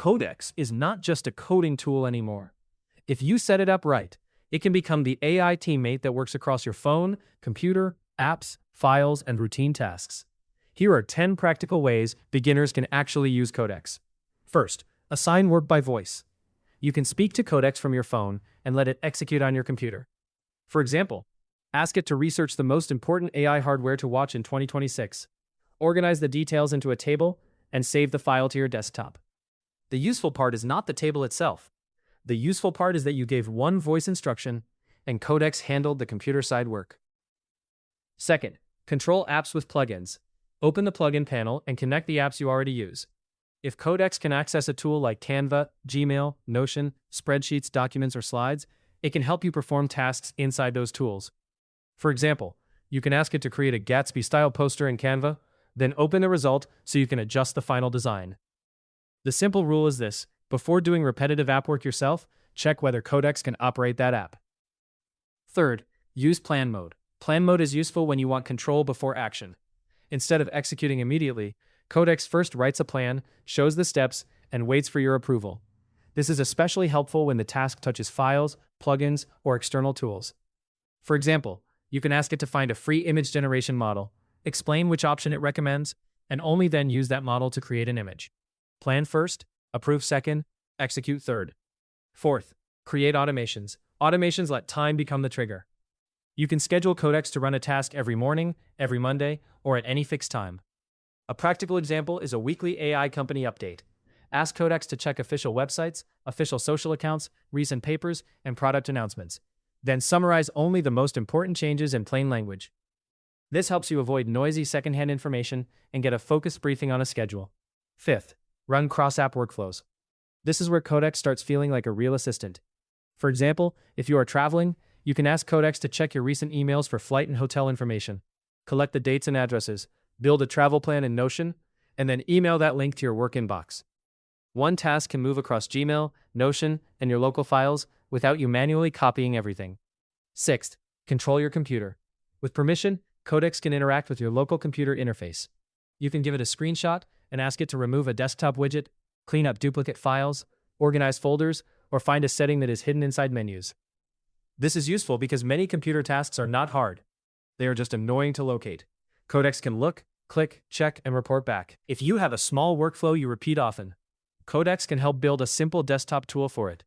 Codex is not just a coding tool anymore. If you set it up right, it can become the AI teammate that works across your phone, computer, apps, files, and routine tasks. Here are 10 practical ways beginners can actually use Codex. First, assign work by voice. You can speak to Codex from your phone and let it execute on your computer. For example, ask it to research the most important AI hardware to watch in 2026. Organize the details into a table and save the file to your desktop. The useful part is not the table itself. The useful part is that you gave one voice instruction and Codex handled the computer side work. Second, control apps with plugins. Open the plugin panel and connect the apps you already use. If Codex can access a tool like Canva, Gmail, Notion, spreadsheets, documents, or slides, it can help you perform tasks inside those tools. For example, you can ask it to create a Gatsby-style poster in Canva, then open the result so you can adjust the final design. The simple rule is this: before doing repetitive app work yourself, check whether Codex can operate that app. Third, use plan mode. Plan mode is useful when you want control before action. Instead of executing immediately, Codex first writes a plan, shows the steps, and waits for your approval. This is especially helpful when the task touches files, plugins, or external tools. For example, you can ask it to find a free image generation model, explain which option it recommends, and only then use that model to create an image. Plan first, approve second, execute third. Fourth, create automations. Automations let time become the trigger. You can schedule Codex to run a task every morning, every Monday, or at any fixed time. A practical example is a weekly AI company update. Ask Codex to check official websites, official social accounts, recent papers, and product announcements. Then summarize only the most important changes in plain language. This helps you avoid noisy secondhand information and get a focused briefing on a schedule. Fifth, run cross-app workflows. This is where Codex starts feeling like a real assistant. For example, if you are traveling, you can ask Codex to check your recent emails for flight and hotel information, collect the dates and addresses, build a travel plan in Notion, and then email that link to your work inbox. One task can move across Gmail, Notion, and your local files without you manually copying everything. Sixth, control your computer. With permission, Codex can interact with your local computer interface. You can give it a screenshot and ask it to remove a desktop widget, clean up duplicate files, organize folders, or find a setting that is hidden inside menus. This is useful because many computer tasks are not hard. They are just annoying to locate. Codex can look, click, check, and report back. If you have a small workflow you repeat often, Codex can help build a simple desktop tool for it.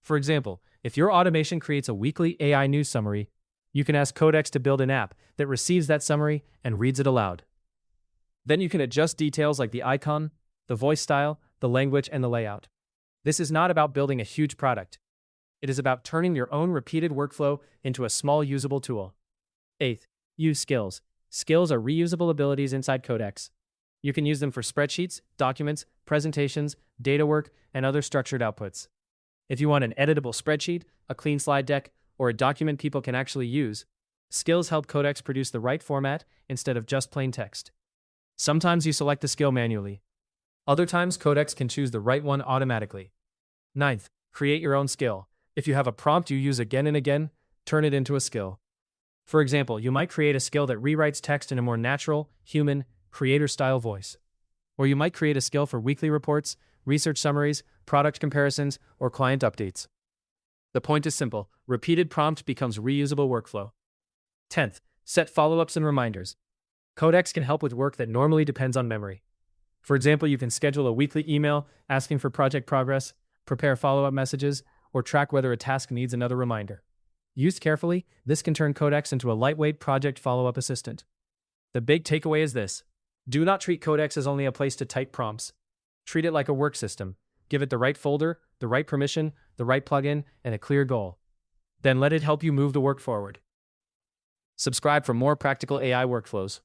For example, if your automation creates a weekly AI news summary, you can ask Codex to build an app that receives that summary and reads it aloud. Then you can adjust details like the icon, the voice style, the language, and the layout. This is not about building a huge product. It is about turning your own repeated workflow into a small usable tool. Eighth, use skills. Skills are reusable abilities inside Codex. You can use them for spreadsheets, documents, presentations, data work, and other structured outputs. If you want an editable spreadsheet, a clean slide deck, or a document people can actually use, skills help Codex produce the right format instead of just plain text. Sometimes you select the skill manually. Other times, Codex can choose the right one automatically. Ninth, create your own skill. If you have a prompt you use again and again, turn it into a skill. For example, you might create a skill that rewrites text in a more natural, human, creator-style voice. Or you might create a skill for weekly reports, research summaries, product comparisons, or client updates. The point is simple: repeated prompt becomes reusable workflow. 10th, set follow-ups and reminders. Codex can help with work that normally depends on memory. For example, you can schedule a weekly email asking for project progress, prepare follow-up messages, or track whether a task needs another reminder. Used carefully, this can turn Codex into a lightweight project follow-up assistant. The big takeaway is this: do not treat Codex as only a place to type prompts. Treat it like a work system. Give it the right folder, the right permission, the right plugin, and a clear goal. Then let it help you move the work forward. Subscribe for more practical AI workflows.